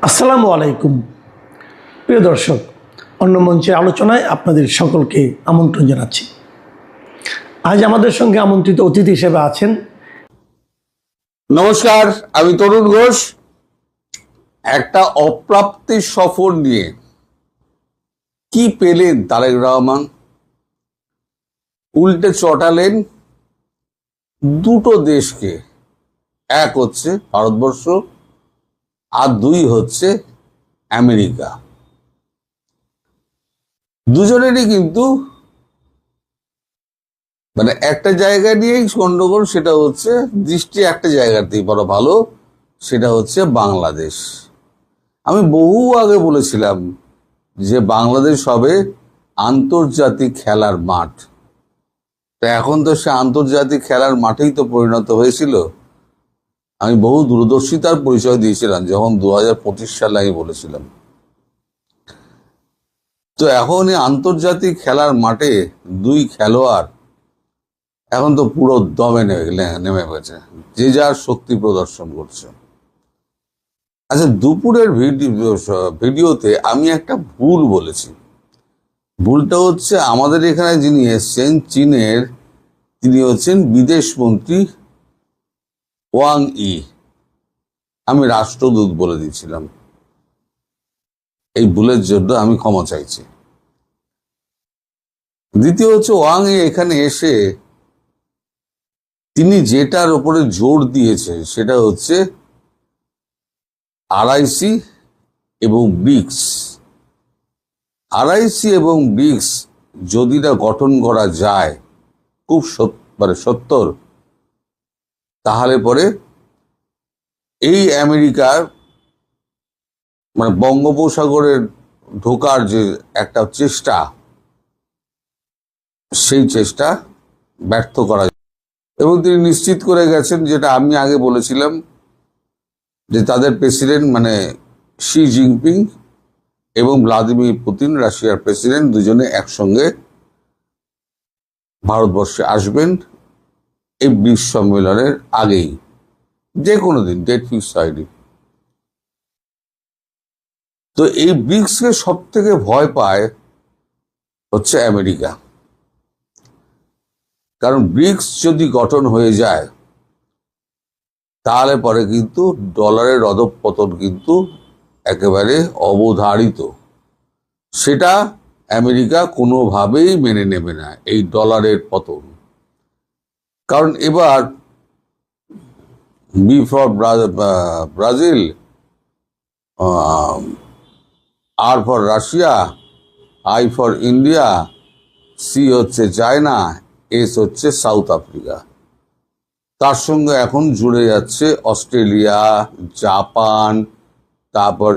আসসালামু আলাইকুম প্রিয় দর্শক, অন্য মঞ্চের আলোচনায় আপনাদের সকলকে আমন্ত্রণ জানাচ্ছি। আজ আমাদের সঙ্গে আমন্ত্রিত অতিথি হিসেবে আছেন। নমস্কার, আমি তরুণ ঘোষ। একটা অপ্রাপ্তি সফর নিয়ে কি পেলেন তারেক রহমান? উল্টে চটালেন দুটো দেশকে, এক হচ্ছে ভারতবর্ষ আর দুই হচ্ছে আমেরিকা। দুজনেরই কিন্তু একটা জায়গা নিয়েই গন্ডগোল, সেটা হচ্ছে দৃষ্টি একটা জায়গাতেই বড় ভালো, সেটা হচ্ছে বাংলাদেশ। আমি বহু আগে বলেছিলাম যে বাংলাদেশ হবে আন্তর্জাতিক খেলার মাঠ। তা এখন তো সে আন্তর্জাতিক খেলার মাঠেই তো পরিণত হয়েছিল। আমি বহু দূরদর্শিতার পরিচয় দিয়েছিলাম যখন 2025 সালে আমি বলেছিলাম। তো এখন এই আন্তর্জাতিক খেলার মাঠে দুই খেলোয়াড় এখন তো পুরো দমে নেমে গেছে, যে যার শক্তি প্রদর্শন করছে। আচ্ছা, দুপুরের ভিডিওতে আমি একটা ভুল বলেছি। ভুলটা হচ্ছে, আমাদের এখানে যিনি এসছেন চীনের, তিনি হচ্ছেন বিদেশ মন্ত্রী ওয়াং ই। আমি রাষ্ট্রদূত বলে দিয়েছিলাম। এই ভুলের জন্য আমি ক্ষমা চাইছি। দ্বিতীয় হচ্ছে, ওয়াং ই এখানে এসে তিনি যেটার উপরে জোর দিয়েছে সেটা হচ্ছে আরআইসি এবং ব্রিক্স। আরআইসি এবং ব্রিক্স যদি না গঠন করা যায় খুব সত্তর, তাহলে পরে এই আমেরিকার বঙ্গোপসাগরের ঢোকার যে একটা চেষ্টা, সেই চেষ্টা ব্যর্থ করা। এবং তিনি নিশ্চিত করে গেছেন, যেটা আমি আগে বলেছিলাম, যে তাদের প্রেসিডেন্ট শি জিনপিং এবং ভ্লাদিমির পুতিন, রাশিয়ার প্রেসিডেন্ট, দুজনে একসঙ্গে ভারতবর্ষে আসবেন এই ব্রিক্স সম্মেলনের আগেই, যে কোনো দিন, ডেট ফিক্স হয়নি। তো এই ব্রিক্সকে সব থেকে ভয় পায় হচ্ছে আমেরিকা। কারণ ব্রিক্স যদি গঠন হয়ে যায় তাহলে পরে কিন্তু ডলারের অধঃপতন কিন্তু একেবারে অবধারিত। সেটা আমেরিকা কোনোভাবেই মেনে নেবে না, এই ডলারের পতন। কারণ এবার B for Brazil, R for Russia, I for India, C হচ্ছে চায়না, এস হচ্ছে সাউথ আফ্রিকা। তার সঙ্গে এখন জুড়ে যাচ্ছে অস্ট্রেলিয়া, জাপান, তারপর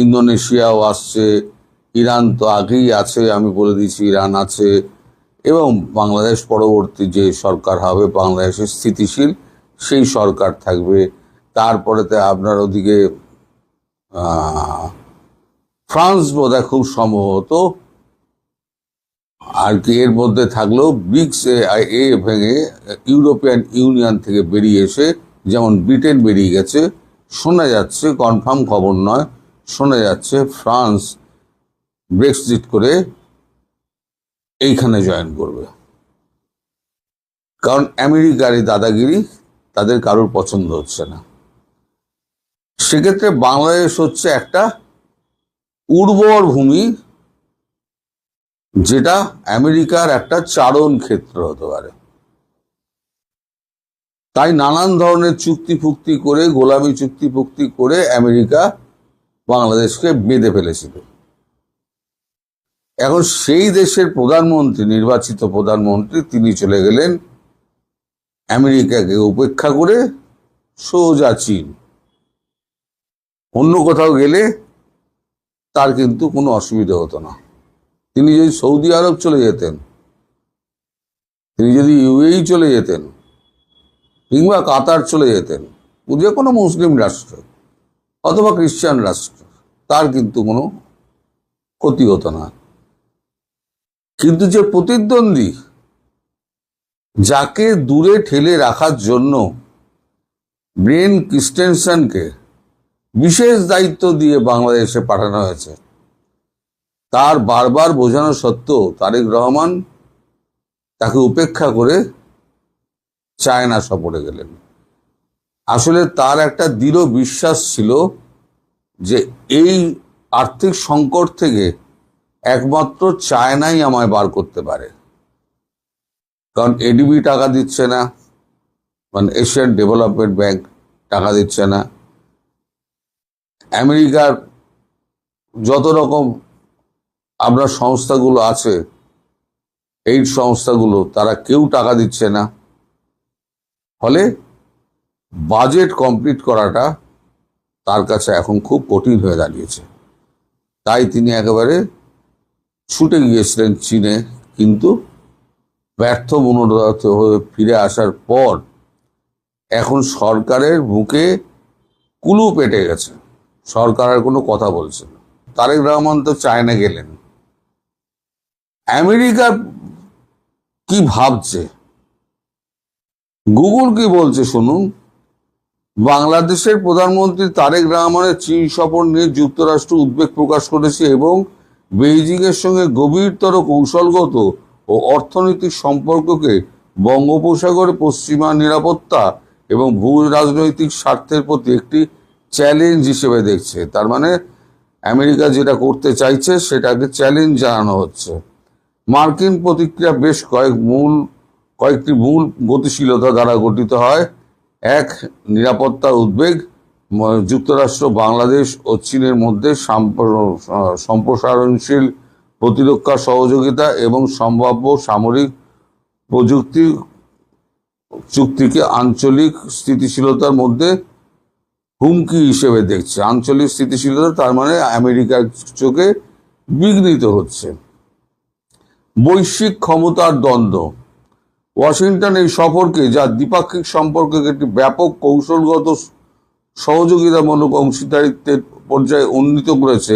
ইন্দোনেশিয়াও আসছে, ইরান তো আগেই আছে, আমি বলে দিয়েছি ইরান আছে। এবং বাংলাদেশ পরবর্তী যে সরকার হবে, বাংলাদেশের স্থিতিশীল সেই সরকার থাকবে। তারপরেতে আপনার ওদিকে ফ্রান্স বোধহয় খুব সম্ভবত, আর কি এর মধ্যে থাকলেও ব্রিক্স এ ভেঙে ইউরোপিয়ান ইউনিয়ন থেকে বেরিয়ে এসে, যেমন ব্রিটেন বেরিয়ে গেছে, শোনা যাচ্ছে, কনফার্ম খবর নয়, শোনা যাচ্ছে ফ্রান্স ব্রেক্সিট করে এইখানে জয়েন করবে। কারণ আমেরিকার এই দাদাগিরি তাদের কারোর পছন্দ হচ্ছে না। সেক্ষেত্রে বাংলাদেশ হচ্ছে একটা উর্বর ভূমি, যেটা আমেরিকার একটা চারণ ক্ষেত্র হতে পারে। তাই নানান ধরনের চুক্তি ফুক্তি করে, গোলামি চুক্তি ফুক্তি করে আমেরিকা বাংলাদেশকে বেঁধে ফেলেছিল। এখন সেই দেশের প্রধানমন্ত্রী, নির্বাচিত প্রধানমন্ত্রী, তিনি চলে গেলেন আমেরিকাকে উপেক্ষা করে সোজা চীন। অন্য কোথাও গেলে তার কিন্তু কোনো অসুবিধা হতো না। তিনি যদি সৌদি আরব চলে যেতেন, তিনি যদি ইউএই চলে যেতেন, কিংবা কাতার চলে যেতেন, যে কোনো মুসলিম রাষ্ট্র অথবা খ্রিস্টান রাষ্ট্র, তার কিন্তু কোনো ক্ষতি হতো না। কিন্তু যে প্রতিদ্বন্দ্বী, যাকে দূরে ঠেলে রাখার জন্য ব্রেন ক্রিস্টেনসনকে বিশেষ দায়িত্ব দিয়ে বাংলাদেশে পাঠানো হয়েছে। তার বারবার বোঝানো সত্ত্বেও তারেক রহমান তাকে উপেক্ষা করে চায়না সফরে গেলেন। আসলে তার একটা দৃঢ় বিশ্বাস ছিল যে এই আর্থিক সংকট থেকে একমাত্র চায়নাই আমায় বার করতে পারে। কারণ এডিবি টাকা দিচ্ছে না, মানে এশিয়ান ডেভেলপমেন্ট ব্যাংক টাকা দিচ্ছে না, আমেরিকার যত রকম আমরা সংস্থাগুলো আছে, এই সংস্থাগুলো তারা কেউ টাকা দিচ্ছে না। ফলে বাজেট কমপ্লিট করাটা তার কাছে এখন খুব কঠিন হয়ে দাঁড়িয়েছে। তাই তিনি একেবারে ছুটে গিয়েছিলেন চীনে, কিন্তু ব্যর্থ মনোরথ হয়ে ফিরে আসার পর এখন সরকারের বুকে কুলু পেটে গেছে, সরকার আর কোনো কথা বলছে না। তারেক রহমান তো চায়না গেলেন, আমেরিকা কি ভাবছে, গুগল কি বলছে শুনুন। বাংলাদেশের প্রধানমন্ত্রী তারেক রহমানের চীন সফর নিয়ে যুক্তরাষ্ট্র উদ্বেগ প্রকাশ করেছে এবং বেইজিং এর সঙ্গে গভীরতর কৌশলগত ও অর্থনৈতিক সম্পর্ককে বঙ্গোপসাগরে পশ্চিমা নিরাপত্তা এবং ভূ রাজনৈতিক স্বার্থের প্রতি একটি চ্যালেঞ্জ হিসেবে দেখছে। তার মানে আমেরিকা যেটা করতে চাইছে সেটাকে চ্যালেঞ্জ জানানো হচ্ছে। মার্কিন প্রতিক্রিয়া বেশ কয়েকটি মূল গতিশীলতা দ্বারা গঠিত হয়। এক, নিরাপত্তার উদ্বেগ। যুক্তরাষ্ট্র বাংলাদেশ ও চীনের মধ্যে সম্প্রসারণশীল প্রতিরক্ষা সহযোগিতা এবং সম্ভাব্য সামরিক প্রযুক্তি চুক্তিকে আঞ্চলিক স্থিতিশীলতার মধ্যে হুমকি হিসেবে দেখছে। আঞ্চলিক স্থিতিশীলতা তার মানে আমেরিকার চোখে বিঘ্নিত হচ্ছে। বৈশ্বিক ক্ষমতার দ্বন্দ্ব। ওয়াশিংটন এই সফরকে, যা দ্বিপাক্ষিক সম্পর্কে একটি ব্যাপক কৌশলগত সহযোগিতামূলক অংশীদারিত্বের পর্যায়ে উন্নীত করেছে,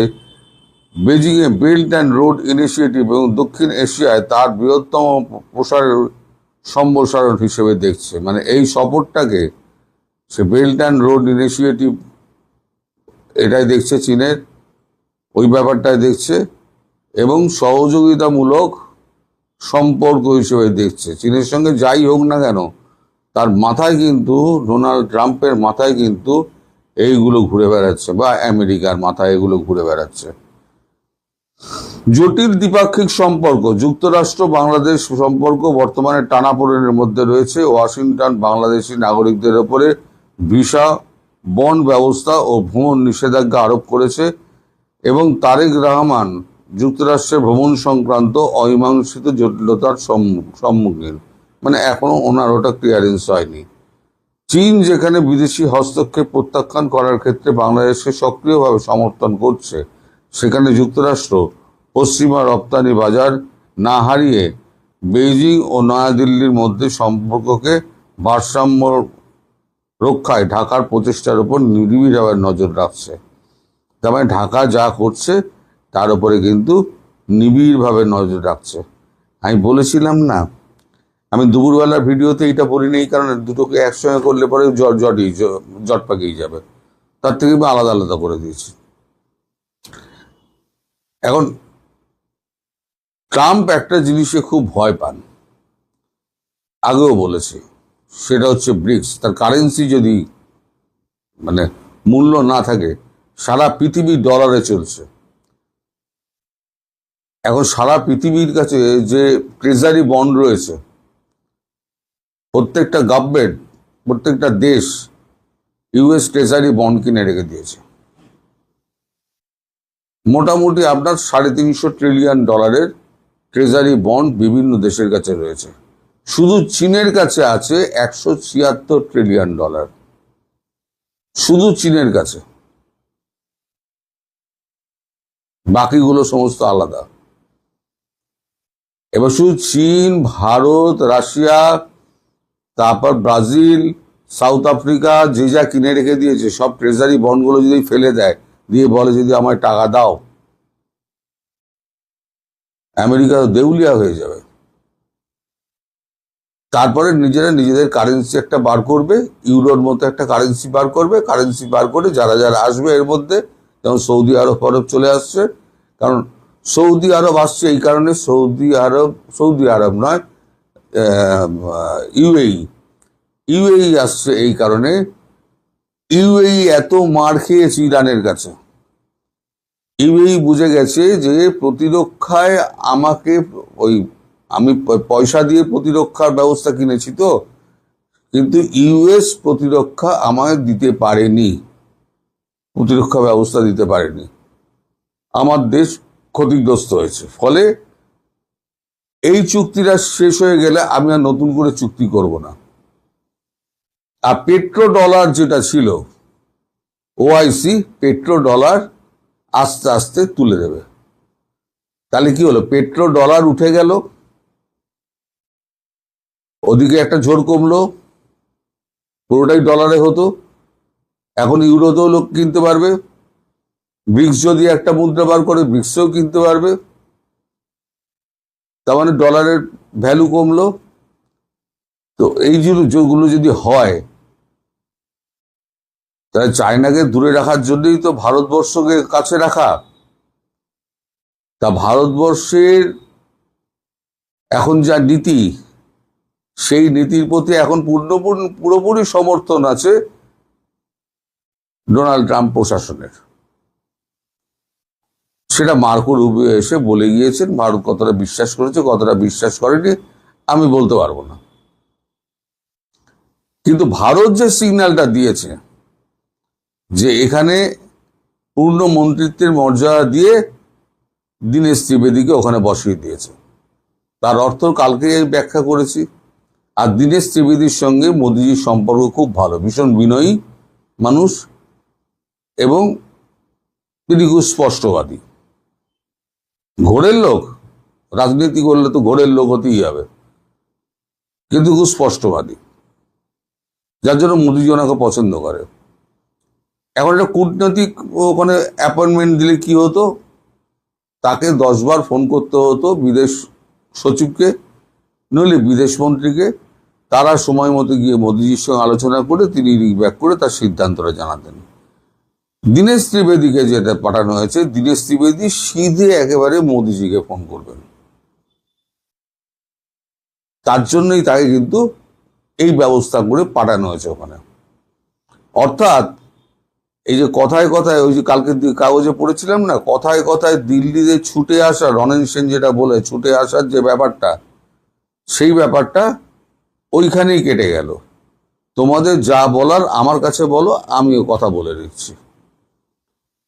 বেজিংয়ে বেল্ট অ্যান্ড রোড ইনিশিয়েটিভ এবং দক্ষিণ এশিয়ায় তার বৃহত্তম সম্প্রসারণ হিসেবে দেখছে। মানে এই সফরটাকে সে বেল্ট অ্যান্ড রোড ইনিশিয়েটিভ এটাই দেখছে, চীনের ওই ব্যাপারটাই দেখছে, এবং সহযোগিতামূলক সম্পর্ক হিসেবে দেখছে। চীনের সঙ্গে যাই হোক না কেন, তার মাথায় কিন্তু, ডোনাল্ড ট্রাম্পের মাথায় কিন্তু এইগুলো ঘুরে বেড়াচ্ছে, বা আমেরিকার মাথায় এগুলো ঘুরে বেড়াচ্ছে। জটিল দ্বিপাক্ষিক সম্পর্ক। যুক্তরাষ্ট্র বাংলাদেশ সম্পর্ক বর্তমানে টানাপোড়েনের মধ্যে রয়েছে। ওয়াশিংটন বাংলাদেশি নাগরিকদের উপরে ভিসা, বন্ড ব্যবস্থা ও ভ্রমণ নিষেধাজ্ঞা আরোপ করেছে এবং তারেক রহমান যুক্তরাষ্ট্রের ভ্রমণ সংক্রান্ত অমীমাংসিত জটিলতার সম্মুখীন। মানে এখনো ওনার ওটা ক্লিয়ারেন্স হয়নি। চীন যেখানে বিদেশি হস্তক্ষেপ প্রত্যাখ্যান করার ক্ষেত্রে বাংলাদেশকে সক্রিয়ভাবে সমর্থন করছে, সেখানে যুক্তরাষ্ট্র পশ্চিমা রপ্তানি বাজার না হারিয়ে বেইজিং ও নয়াদিল্লির মধ্যে সম্পর্ককে ভারসাম্য রক্ষায় ঢাকার প্রচেষ্টার উপর নিবিড়ভাবে নজর রাখছে। তার মানে ঢাকা যা করছে তার উপরে কিন্তু নিবিড়ভাবে নজর রাখছে। আমি বলেছিলাম না, আমি দুপুরবেলার ভিডিওতে এইটা বলিনি এই কারণে, দুটোকে একসঙ্গে করলে পরে জট পাকিয়ে যাবে, তার থেকে আমি আলাদা আলাদা করে দিয়েছি। এখন ট্রাম্প একটা জিনিসে খুব ভয় পান, আগেও বলেছে, সেটা হচ্ছে ব্রিক্স। তার কারেন্সি যদি মানে মূল্য না থাকে, সারা পৃথিবী ডলারে চলছে। এখন সারা পৃথিবীর কাছে যে ট্রেজারি বন্ড রয়েছে, প্রত্যেকটা গভর্নমেন্ট, প্রত্যেকটা দেশ ইউএস ট্রেজারি বন্ড কিনে রেখে দিয়েছে। মোটামুটি আপনার 350 ট্রিলিয়ন ডলারের ট্রেজারি বন্ড বিভিন্ন দেশের কাছে রয়েছে। শুধু চীনের কাছে আছে 176 ট্রিলিয়ন ডলার, শুধু চীনের কাছে। বাকিগুলো সমস্ত আলাদা। এবার শুধু চীন, ভারত, রাশিয়া, তারপর ব্রাজিল, সাউথ আফ্রিকা যে যা কিনে রেখে দিয়েছে, সব ট্রেজারি বন্ডগুলো যদি ফেলে দেয়, দিয়ে বলে যদি আমায় টাকা দাও, আমেরিকা দেউলিয়া হয়ে যাবে। তারপরে নিজেরা নিজেদের কারেন্সি একটা বার করবে, ইউরোর মতো একটা কারেন্সি বার করবে। কারেন্সি বার করে যারা যারা আসবে এর মধ্যে, যেমন সৌদি আরব চলে আসছে, কারণ সৌদি আরব আসছে এই কারণে, সৌদি আরব নয়, ইউএই আসছে এই কারণে। ইউএই এত মার খেয়েছে ইরানের কাছে, ইউএই বুঝে গেছে যে প্রতিরক্ষায় আমাকে আমি পয়সা দিয়ে প্রতিরক্ষার ব্যবস্থা কিনেছি তো, কিন্তু ইউএস প্রতিরক্ষা আমায় দিতে পারেনি, প্রতিরক্ষা ব্যবস্থা দিতে পারেনি, আমার দেশ ক্ষতিগ্রস্ত হয়েছে। ফলে এই চুক্তিটা শেষ হয়ে গেলে আমি আর নতুন করে চুক্তি করব না। আর পেট্রো ডলার যেটা ছিল, ওআইসি পেট্রো ডলার আস্তে আস্তে তুলে দেবে। তাহলে কি হলো, পেট্রো ডলার উঠে গেল, ওদিকে একটা ঝড় কমলো, পুরোটাই ডলারে হতো, এখন ইউরোতেও লোক কিনতে পারবে, ব্রিক্স যদি একটা মুদ্রা বার করে ব্রিক্সেও কিনতে পারবে, তার মানে ডলারের ভ্যালু কমলো। তো এই যেগুলো যদি হয়, তাহলে চায়নাকে দূরে রাখার জন্যই তো ভারতবর্ষকে কাছে রাখা। তা ভারতবর্ষের এখন যা নীতি, সেই নীতির প্রতি এখন পুরোপুরি সমর্থন আছে ডোনাল্ড ট্রাম্প প্রশাসনের। সেটা মার্কো রুবিও এসে বলে গিয়েছেন। ভারত কতটা বিশ্বাস করেছে কতটা বিশ্বাস করেনি আমি বলতে পারবো না, কিন্তু ভারত যে সিগন্যালটা দিয়েছে যে এখানে পূর্ণ মন্ত্রিত্বের মর্যাদা দিয়ে দীনেশ ত্রিবেদীকে ওখানে বসিয়ে দিয়েছে, তার অর্থ কালকে ব্যাখ্যা করেছি। আর দীনেশ ত্রিবেদীর সঙ্গে মোদিজির সম্পর্ক খুব ভালো, ভীষণ বিনয়ী মানুষ, এবং তিনি খুব স্পষ্টবাদী। ঘোরের লোক, রাজনীতি করলে তো ঘোরের লোক হতেই হবে, কিন্তু খুব স্পষ্টবাদী, যার জন্য মোদিজি ওনাকে পছন্দ করে। এখন একটা কূটনৈতিক ওখানে অ্যাপয়েন্টমেন্ট দিলে কি হতো, তাকে 10 বার ফোন করতে হতো বিদেশ সচিবকে, নইলে বিদেশ মন্ত্রীকে। তারা সময় মতো গিয়ে মোদিজির সঙ্গে আলোচনা করে তিনি রিব্যাক করে তার সিদ্ধান্তটা জানাতেন। দীনেশ ত্রিবেদীকে যেটা পাঠানো হয়েছে, দীনেশ ত্রিবেদী সিধে একেবারে মোদিজিকে ফোন করবেন, তার জন্যই তাকে কিন্তু এই ব্যবস্থা করে পাঠানো হয়েছে ওখানে। অর্থাৎ এই যে কথায় কথায়, ওই যে কালকে কাগজে পড়েছিলাম না, কথায় কথায় দিল্লিতে ছুটে আসা, রনেন সেন যেটা বলে ছুটে আসার যে ব্যাপারটা, সেই ব্যাপারটা ওইখানেই কেটে গেল। তোমাদের যা বলার আমার কাছে বলো, আমিও কথা বলে দিচ্ছি।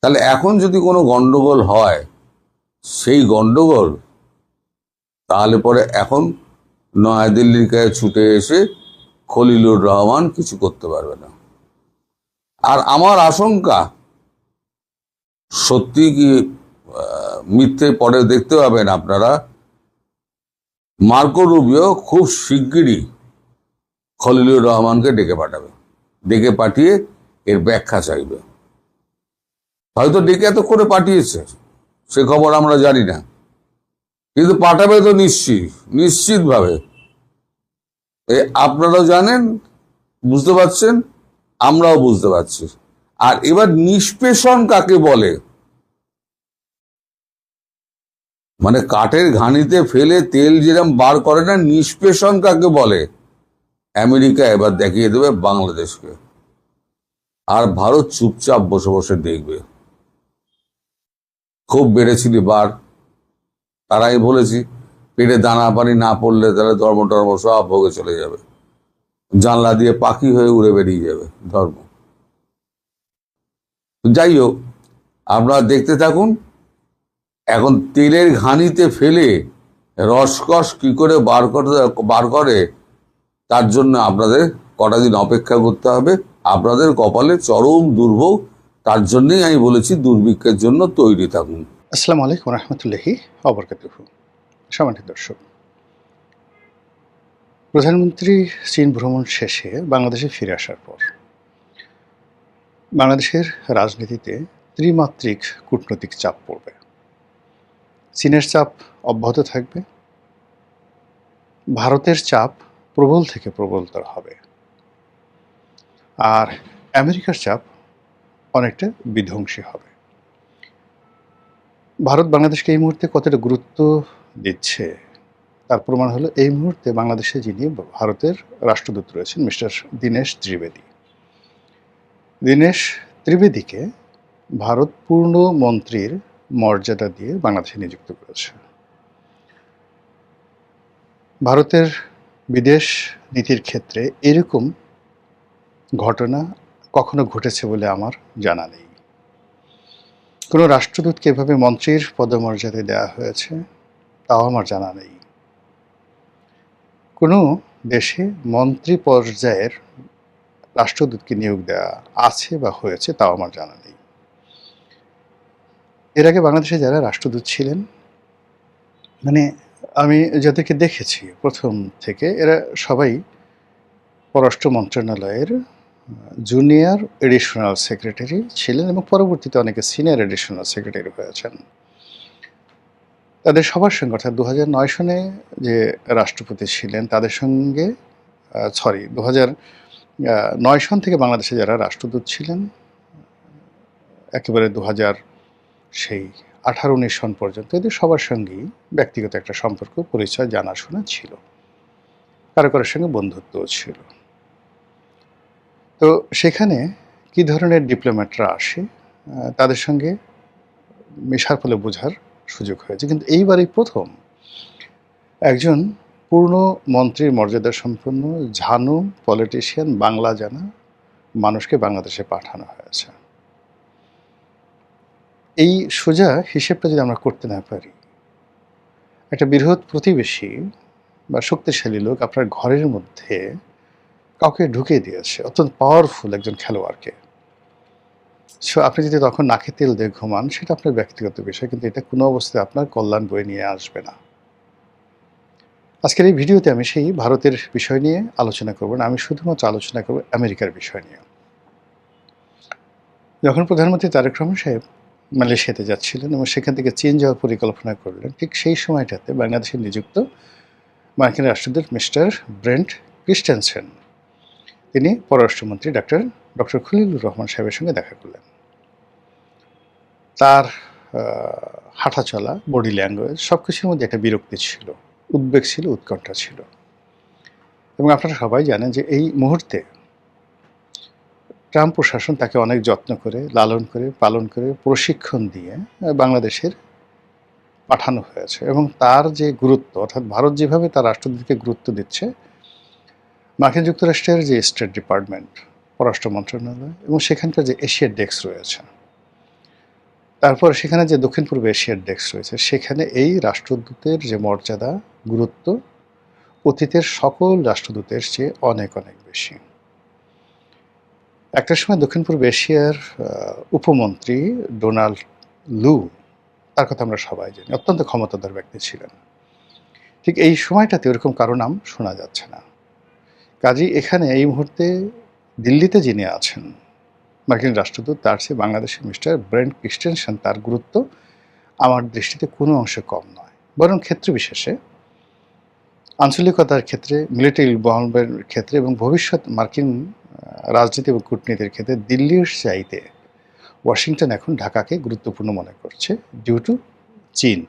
তাহলে এখন যদি কোনো গন্ডগোল হয়, সেই গন্ডগোল তাহলে পরে এখন নয়াদিল্লির কাছে ছুটে এসে খলিলুর রহমান কিছু করতে পারবে না। আর আমার আশঙ্কা, সত্যি কি মিথ্যে পরে দেখতে পাবেন আপনারা, মার্কো রুবিও খুব শিগগিরই খলিলুর রহমানকে ডেকে পাঠাবে, ডেকে পাঠিয়ে এর ব্যাখ্যা চাইবে। হয়তো ডেকে এত করে পাঠিয়েছে সে খবর আমরা জানি না, কিন্তু পাঠাবে তো নিশ্চিতভাবে। আপনারাও জানেন, বুঝতে পারছেন, আমরাও বুঝতে পারছি। আর এবার নিষ্পেষণ কাকে বলে, মানে কাঠের ঘানিতে ফেলে তেল যেরকম বার করে না, নিষ্পেষণ কাকে বলে, আমেরিকা এবার দেখিয়ে দেবে বাংলাদেশকে। আর ভারত চুপচাপ বসে বসে দেখবে। খুব বেড়েছিলি বার, তারাই বলেছি পেটে দানা পানি না পড়লে তাহলে ধর্ম সব ভোগে চলে যাবে, জানলা দিয়ে পাখি হয়ে উড়ে বেরিয়ে যাবে ধর্ম। যাই হোক, আপনারা দেখতে থাকুন। এখন তেলের ঘানিতে ফেলে রসকস কি করে বার করে, তার জন্য আপনাদের কটা দিন অপেক্ষা করতে হবে। আপনাদের কপালে চরম দুর্ভোগ, তার জন্যই আমি বলেছি দুর্ভিক্ষের জন্য তৈরি থাকুন। আসসালামু আলাইকুম রহমতুল্লাহি ওয়াবারাকাতুহু। সম্মানিত দর্শক, প্রধানমন্ত্রী চীন ভ্রমণ শেষে বাংলাদেশে ফিরে আসার পর বাংলাদেশের রাজনীতিতে ত্রিমাত্রিক কূটনৈতিক চাপ পড়বে। চীনের চাপ অব্যাহত থাকবে, ভারতের চাপ প্রবল থেকে প্রবলতর হবে। আর আমেরিকার চাপ অনেকটা বিধ্বংসী হবে। ভারত বাংলাদেশকে এই মুহূর্তে কতটা গুরুত্ব দিচ্ছে তার প্রমাণ হলো এই মুহূর্তে বাংলাদেশে যিনি ভারতের রাষ্ট্রদূত রয়েছেন মিস্টার দীনেশ ত্রিবেদী। দীনেশ ত্রিবেদীকে ভারত পূর্ণ মন্ত্রীর মর্যাদা দিয়ে বাংলাদেশে নিযুক্ত করেছে। ভারতের বিদেশ নীতির ক্ষেত্রে এরকম ঘটনা কখনো ঘটেছে বলে আমার জানা নেই। কোনো রাষ্ট্রদূতকে এভাবে মন্ত্রীর পদমর্যাদা দেওয়া হয়েছে তাও আমার জানা নেই। কোনো দেশে মন্ত্রী পর্যায়ের রাষ্ট্রদূতকে নিয়োগ দেওয়া আছে বা হয়েছে তাও আমার জানা নেই। এর আগে বাংলাদেশে যারা রাষ্ট্রদূত ছিলেন, মানে আমি যাদেরকে দেখেছি প্রথম থেকে, এরা সবাই পররাষ্ট্র মন্ত্রণালয়ের জুনিয়র এডিশনাল সেক্রেটারি ছিলেন এবং পরবর্তীতে অনেকে সিনিয়র এডিশনাল সেক্রেটারি হয়েছেন। তাদের সবার সঙ্গে অর্থাৎ 2009 সনে যে রাষ্ট্রপতি ছিলেন তাদের সঙ্গে 2009 সন থেকে বাংলাদেশে যারা রাষ্ট্রদূত ছিলেন একেবারে 2018-19 সন পর্যন্ত এদের সবার সঙ্গেই ব্যক্তিগত একটা সম্পর্ক, পরিচয়, জানাশোনা ছিল, কারো কারোর সঙ্গে বন্ধুত্বও ছিল। তো সেখানে কি ধরনের ডিপ্লোম্যাটরা আসে তাদের সঙ্গে মেশার ফলে বোঝার সুযোগ হয়েছে। কিন্তু এইবারই প্রথম একজন পূর্ণ মন্ত্রীর মর্যাদা সম্পন্ন ঝানু পলিটিশিয়ান, বাংলা জানা মানুষকে বাংলাদেশে পাঠানো হয়েছে। এই সোজা হিসেবটা যদি আমরা করতে না পারি, একটা বৃহৎ প্রতিবেশী বা শক্তিশালী লোক আপনার ঘরের মধ্যে কাউকে ঢুকিয়ে দিয়েছে, অত্যন্ত পাওয়ারফুল একজন খেলোয়াড়কে, সো আপনি যদি তখন নাকে তেল দিয়ে ঘুমান সেটা আপনার ব্যক্তিগত বিষয়, কিন্তু এটা কোনো অবস্থায় আপনার কল্যাণ বয়ে নিয়ে আসবে না। আজকের এই ভিডিওতে আমি সেই ভারতের বিষয় নিয়ে আলোচনা করব না, আমি শুধুমাত্র আলোচনা করব আমেরিকার বিষয় নিয়ে। যখন প্রধানমন্ত্রী তারেক রহমান সাহেব মালয়েশিয়াতে যাচ্ছিলেন এবং সেখান থেকে চীন যাওয়ার পরিকল্পনা করলেন, ঠিক সেই সময়টাতে বাংলাদেশে নিযুক্ত মার্কিন রাষ্ট্রদূত মিস্টার ব্রেন্ট ক্রিস্টেনসেন তিনি পররাষ্ট্রমন্ত্রী ডক্টর খলিলুর রহমান সাহেবের সঙ্গে দেখা করলেন। তার হাঁটা চলা, বডি ল্যাঙ্গুয়েজ সব কিছুর মধ্যে একটা বিরক্তি ছিল, উদ্বেগ ছিল, উৎকণ্ঠা ছিল। এবং আপনারা সবাই জানেন যে এই মুহূর্তে ট্রাম্প প্রশাসন তাকে অনেক যত্ন করে, লালন করে, পালন করে, প্রশিক্ষণ দিয়ে বাংলাদেশের পাঠানো হয়েছে। এবং তার যে গুরুত্ব, অর্থাৎ ভারত যেভাবে তার রাষ্ট্রদূতকে গুরুত্ব দিচ্ছে, মার্কিন যুক্তরাষ্ট্রের যে স্টেট ডিপার্টমেন্ট, পররাষ্ট্র মন্ত্রণালয় এবং সেখানকার যে এশিয়ার ডেস্ক রয়েছে, তারপর সেখানে যে দক্ষিণ পূর্ব এশিয়ার ডেস্ক রয়েছে, সেখানে এই রাষ্ট্রদূতের যে মর্যাদা, গুরুত্ব অতীতের সকল রাষ্ট্রদূতের চেয়ে অনেক অনেক বেশি। একটা সময় দক্ষিণ পূর্ব এশিয়ার উপমন্ত্রী ডোনাল্ড লু, তার কথা আমরা সবাই জানি, অত্যন্ত ক্ষমতাধর ব্যক্তি ছিলেন। ঠিক এই সময়টাতে ওরকম কারো নাম শোনা যাচ্ছে না। কাজেই এখানে এই মুহূর্তে দিল্লিতে যিনি আছেন মার্কিন রাষ্ট্রদূত, তার চেয়ে বাংলাদেশের মিস্টার ব্রেন্ট ক্রিস্টেনসেন, তার গুরুত্ব আমার দৃষ্টিতে কোনো অংশে কম নয়, বরং ক্ষেত্র বিশেষে, আঞ্চলিকতার ক্ষেত্রে, মিলিটারি ইনভলভমেন্টের ক্ষেত্রে এবং ভবিষ্যৎ মার্কিন রাজনীতি এবং কূটনীতির ক্ষেত্রে দিল্লির চাইতে ওয়াশিংটন এখন ঢাকাকে গুরুত্বপূর্ণ মনে করছে ডিউ টু চীন।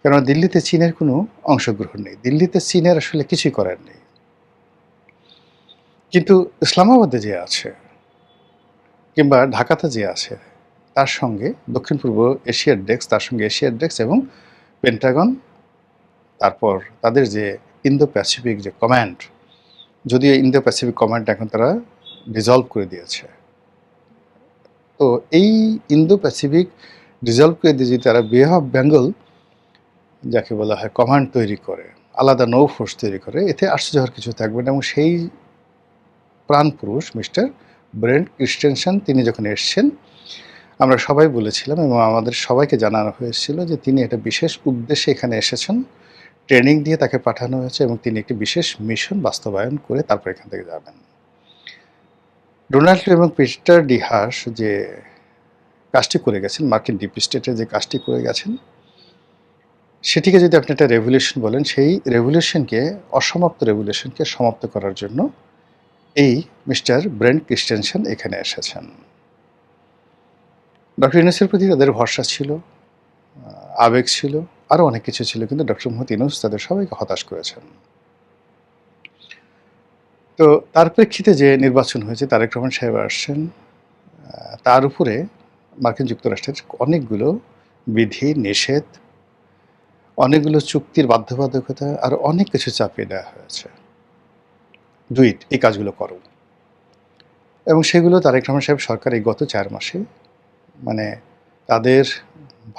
কেননা দিল্লিতে চীনের কোনো অংশগ্রহণ নেই, দিল্লিতে চীনের আসলে কিছুই করার নেই। কিন্তু ইসলামাবাদে যে আছে কিংবা ঢাকাতে যে আছে, তার সঙ্গে দক্ষিণ পূর্ব এশিয়ার ডেস্ক, তার সঙ্গে এশিয়ার ডেস্ক এবং পেন্টাগন, তারপর তাদের যে ইন্দো প্যাসিফিক যে কমান্ড, যদিও ইন্দো প্যাসিফিক কমান্ড এখন তারা ডিজলভ করে দিয়েছে, তো এই ইন্দো প্যাসিফিক ডিজলভ করে দিয়ে যদি তারা বে অফ বেঙ্গল যাকে বলা হয় কমান্ড তৈরি করে, আলাদা নৌ ফোর্স তৈরি করে, এতে আশ্চর্য হওয়ার কিছু থাকবে না। এবং সেই প্রাণপুরুষ মিস্টার ব্রেন্ট ক্রিস্টেনসেন তিনি যখন এসছেন, আমরা সবাই বলেছিলাম এবং আমাদের সবাইকে জানানো হয়েছিল যে তিনি একটা বিশেষ উদ্দেশ্যে এখানে এসেছেন, ট্রেনিং দিয়ে তাকে পাঠানো হয়েছে এবং তিনি একটি বিশেষ মিশন বাস্তবায়ন করে তারপর এখান থেকে যাবেন। ডোনাল্ড এবং পিটার ডি হাস যে কাজটি করে গেছেন, মার্কিন ডিপ স্টেটের যে কাজটি করে গেছেন, সেটিকে যদি আপনি একটা রেভলিউশন বলেন, সেই রেভলিউশনকে, অসমাপ্ত রেভলিউশনকে সমাপ্ত করার জন্য এই মিস্টার ব্রেন্ট ক্রিস্টেনসেন এখানে এসেছেন। ডক্টর ইউনূসের প্রতি তাদের ভরসা ছিল, আবেগ ছিল, আরও অনেক কিছু ছিল, কিন্তু ডক্টর মোহাম্মদ ইউনূস তাদের সবাইকে হতাশ করেছেন। তো তার প্রেক্ষিতে যে নির্বাচন হয়েছে, তারেক রহমান সাহেব আসছেন, তার উপরে মার্কিন যুক্তরাষ্ট্রের অনেকগুলো বিধি নিষেধ, অনেকগুলো চুক্তির বাধ্যবাধকতা, আর অনেক কিছু চাপিয়ে দেওয়া হয়েছে। এই কাজগুলো করো, এবং সেগুলো তারেক রহমান সাহেব সরকার এই গত 4 মাসে মানে তাদের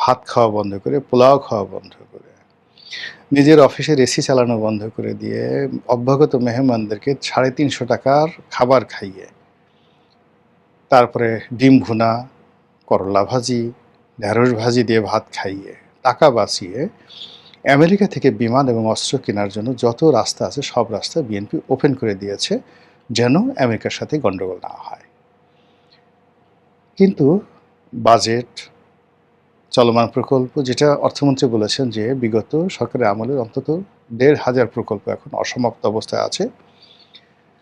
ভাত খাওয়া বন্ধ করে, পোলাও খাওয়া বন্ধ করে, নিজের অফিসের এসি চালানো বন্ধ করে দিয়ে, অভ্যাগত মেহমানদেরকে 350 টাকার খাবার খাইয়ে, তারপরে ডিম ভুনা, করলা ভাজি, ঢেঁড়স ভাজি দিয়ে ভাত খাইয়ে, টাকা বাঁচিয়ে আমেরিকা থেকে বিমান এবং অস্ত্র কেনার জন্য যত রাস্তা আছে সব রাস্তা বিএনপি ওপেন করে দিয়েছে, যেন আমেরিকার সাথে গণ্ডগোল না হয়। কিন্তু বাজেট, চলমান প্রকল্প, যেটা অর্থমন্ত্রী বলেছেন যে বিগত সরকারের আমলে অন্তত 1,500 প্রকল্প এখন অসমাপ্ত অবস্থায় আছে,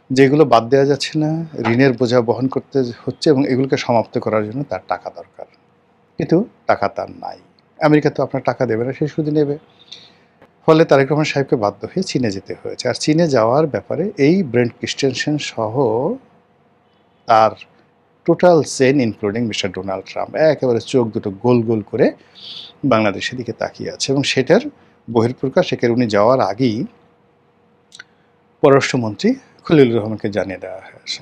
যেগুলো বাদ দেওয়া যাচ্ছে না, ঋণের বোঝা বহন করতে হচ্ছে, এবং এগুলোকে সমাপ্ত করার জন্য তার টাকা দরকার। কিন্তু টাকা তার নাই। আমেরিকা তো আপনার টাকা দেবে না, সে শুধু নেবে। ফলে তারেক রহমান সাহেবকে বাধ্য হয়ে চীনে যেতে হয়েছে। আর চীনে যাওয়ার ব্যাপারে এই ব্রেন্ট ক্রিস্টেনসেন সহ তার total chain, including mister Donald Trump, একেবারে চোখ দুটো গোল গোল করে বাংলাদেশের দিকে তাকিয়ে আছে, এবং সেটার বহিঃপ্রকাশ একের উনি যাওয়ার আগেই পররাষ্ট্রমন্ত্রী খলিলুর রহমানকে জানিয়ে দেওয়া হয়েছে।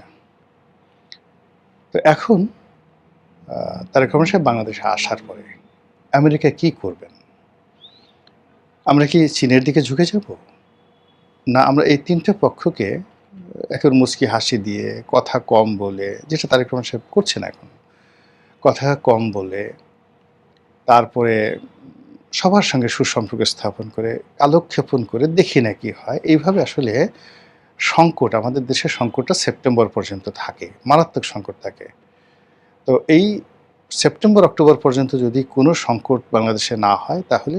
তো এখন তারেক রহমান সাহেব বাংলাদেশে আসার পরে আমেরিকা কি করবেন? আমরা কি চীনের দিকে ঝুঁকে যাব, না আমরা এই 3টে পক্ষকে একের মুচকি হাসি দিয়ে, কথা কম বলে, যেটা তারেক রহমান সাহেব করছেন এখন, কথা কম বলে, তারপরে সবার সঙ্গে সুসম্পর্ক স্থাপন করে, কালক্ষেপণ করে দেখি না কি হয়, এইভাবে আসলে সংকট, আমাদের দেশের সংকটটা সেপ্টেম্বর পর্যন্ত থাকে, মারাত্মক সংকট থাকে। তো এই সেপ্টেম্বর অক্টোবর পর্যন্ত যদি কোনো সংকট বাংলাদেশে না হয়, তাহলে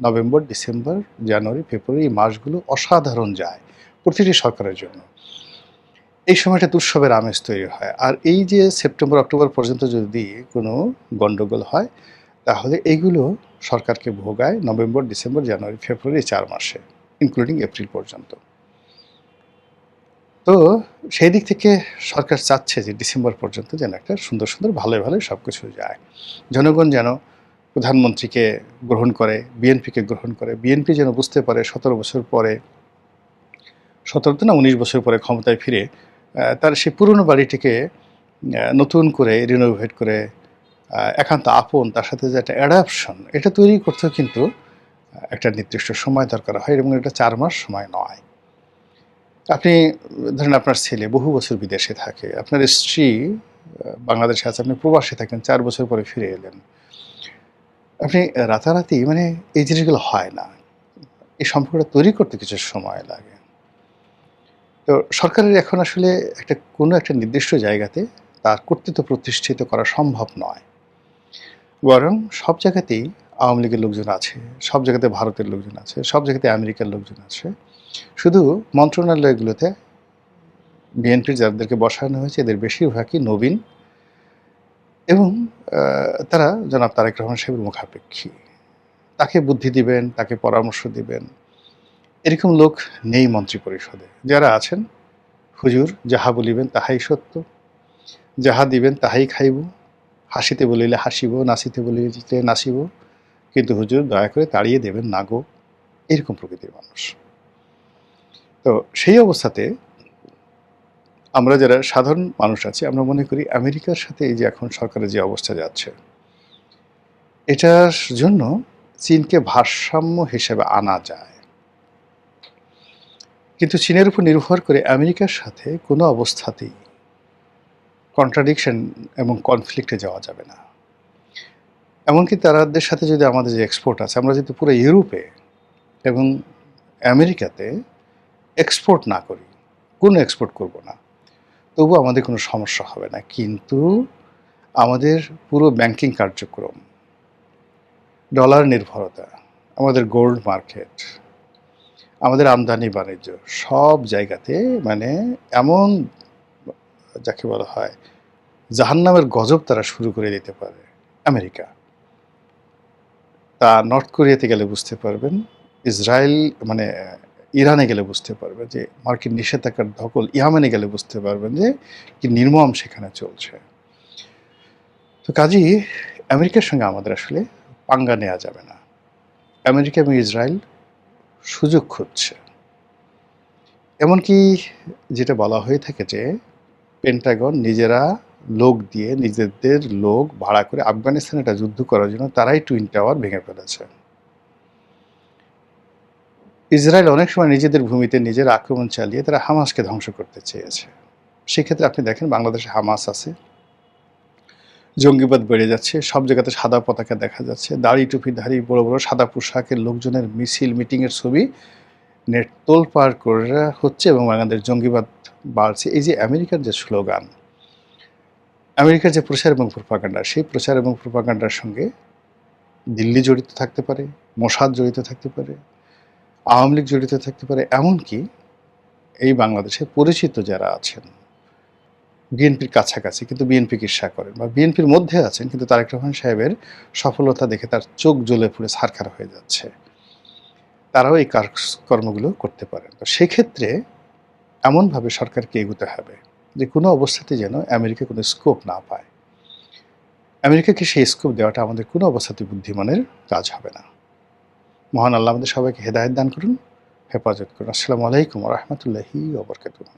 নভেম্বর, ডিসেম্বর, জানুয়ারি, ফেব্রুয়ারি, এই মাসগুলো অসাধারণ যায় প্রতিটি সরকারের জন্য। এই সময়টা উৎসবের আমেজ তৈরি হয়। আর এই যে সেপ্টেম্বর অক্টোবর পর্যন্ত যদি কোনো গণ্ডগোল হয়, তাহলে এইগুলো সরকারকে ভোগায় নভেম্বর, ডিসেম্বর, জানুয়ারি, ফেব্রুয়ারি, 4 মাসে, ইনক্লুডিং এপ্রিল পর্যন্ত। তো সেই দিক থেকে সরকার চাচ্ছে যে ডিসেম্বর পর্যন্ত যেন একটা সুন্দর সুন্দর ভালোই ভালোই সব কিছু যায়, জনগণ যেন প্রধানমন্ত্রীকে গ্রহণ করে, বিএনপিকে গ্রহণ করে, বিএনপি যেন বুঝতে পারে 17 বছর পরে, 17 তো না 19 বছর পরে ক্ষমতায় ফিরে তার সেই পুরনো বাড়িটিকে নতুন করে রিনোভেট করে একান্ত আপন, তার সাথে যে একটা অ্যাডাপশন, এটা তৈরি করতেও কিন্তু একটা নির্দিষ্ট সময় দরকার হয়, এবং এটা 4 মাস সময় নয়। আপনি ধরেন আপনার ছেলে বহু বছর বিদেশে থাকে, আপনার স্ত্রী বাংলাদেশে আছে, আপনি প্রবাসে থাকেন, 4 বছর পরে ফিরে এলেন, আপনি রাতারাতি এই জিনিসগুলো হয় না, এই সম্পর্কটা তৈরি করতে কিছু সময় লাগে। তো সরকারের এখন আসলে কোনো একটা নির্দিষ্ট জায়গাতে তার কর্তৃত্ব প্রতিষ্ঠিত করা সম্ভব নয়, বরং সব জায়গাতেই আওয়ামী লীগের লোকজন আছে, সব জায়গাতে ভারতের লোকজন আছে, সব জায়গাতে আমেরিকার লোকজন আছে। শুধু মন্ত্রণালয়গুলোতে বিএনপির যাদেরকে বসানো হয়েছে, এদের বেশিরভাগই নবীন, এবং তারা জনাব তারেক রহমান সাহেবের মুখাপেক্ষী। তাকে বুদ্ধি দিবেন, তাকে পরামর্শ দিবেন, এরকম লোক নেই মন্ত্রী পরিষদে। যারা আছেন, হুজুর যাহা বলিবেন তাহাই সত্য, যাহা দিবেন তাহাই খাইব, হাসিতে বলিলে হাসিব, নাচিতে বলিলে নাচিব, কিন্তু হুজুর দয়া করে তাড়িয়ে দেবেন না গো, এরকম প্রকৃতির মানুষ। তো সেই অবস্থাতে আমরা যারা সাধারণ মানুষ আছি, আমরা মনে করি আমেরিকার সাথে এই যে এখন সরকারের যে অবস্থা যাচ্ছে, এটার জন্য চীনকে ভারসাম্য হিসেবে আনা যায়, কিন্তু চীনের উপর নির্ভর করে আমেরিকার সাথে কোনো অবস্থাতেই কন্ট্রাডিকশন এবং কনফ্লিক্টে যাওয়া যাবে না। এমনকি তাদের সাথে যদি আমাদের যে এক্সপোর্ট আছে, আমরা যদি পুরো ইউরোপে এবং আমেরিকাতে এক্সপোর্ট না করি, কোনো এক্সপোর্ট করব না, তবু আমাদের কোনো সমস্যা হবে না। কিন্তু আমাদের পুরো ব্যাংকিং কার্যক্রম, ডলার নির্ভরতা, আমাদের গোল্ড মার্কেট, আমাদের আমদানি বাণিজ্য, সব জায়গাতে মানে এমন যাকে বলা হয় জাহান্নামের গজব তারা শুরু করে দিতে পারে আমেরিকা। তা নর্থ কোরিয়াতে গেলে বুঝতে পারবেন, ইসরায়েল মানে ইরানে গেলে বুঝতে পারবেন যে মার্কিন নিষেধাজ্ঞার ধকল, ইয়ামেনে গেলে বুঝতে পারবেন যে কি নির্মম সেখানে চলছে। তো কাজেই আমেরিকার সঙ্গে আমাদের আসলে পাঙ্গা নেওয়া যাবে না। আমেরিকা এবং ইসরায়েল সুযোগ খুঁজছে। এমনকি যেটা বলা হয়ে থাকে যে পেন্টাগন নিজেরা লোক দিয়ে, নিজেদের লোক ভাড়া করে আফগানিস্তানে একটা যুদ্ধ করার জন্য তারাই টুইন টাওয়ার ভেঙে ফেলেছে। ইসরায়েল অনেক সময় নিজেদের ভূমিতে নিজের আক্রমণ চালিয়ে তারা হামাসকে ধ্বংস করতে চেয়েছে। সেক্ষেত্রে আপনি দেখেন বাংলাদেশে হামাস আছে, জঙ্গিবাদ বেড়ে যাচ্ছে, সব জায়গাতে সাদা পতাকা দেখা যাচ্ছে, দাড়ি টুপিধারী বড় বড় সাদা পোশাকের লোকজনের মিছিল মিটিংয়ের ছবি নেট তোলপাড় করে হচ্ছে এবং বাংলাদেশ জঙ্গিবাদ বাড়ছে। এই যে আমেরিকার যে স্লোগান, আমেরিকার যে প্রচার এবং প্রোপাগান্ডা, সেই প্রচার এবং প্রোপাগান্ডার সঙ্গে দিল্লি জড়িত থাকতে পারে, মোসাদ জড়িত থাকতে পারে, আওয়ামী লীগ জড়িত থাকতে পারে, এমনকি এই বাংলাদেশে পরিচিত যারা আছেন বিএনপির কাছাকাছি কিন্তু বিএনপিকে ঈর্ষা করেন বা বিএনপির মধ্যে আছেন কিন্তু তারেক রহমান সাহেবের সফলতা দেখে তার চোখ জ্বলে পুড়ে ছারখার হয়ে যাচ্ছে, তারাও এই কর্মগুলো করতে পারেন। তো সেক্ষেত্রে এমনভাবে সরকারকে এগোতে হবে যে কোনো অবস্থাতে যেন আমেরিকা কোনো স্কোপ না পায়। আমেরিকাকে সেই স্কোপ দেওয়াটা আমাদের কোনো অবস্থাতে বুদ্ধিমানের কাজ হবে না। মহান আল্লাহ আমাদের সবাইকে হেদায়েত দান করুন, হেফাজত করুন। আসসালামু আলাইকুম ওয়া রাহমাতুল্লাহি ওয়া বারাকাতুহু।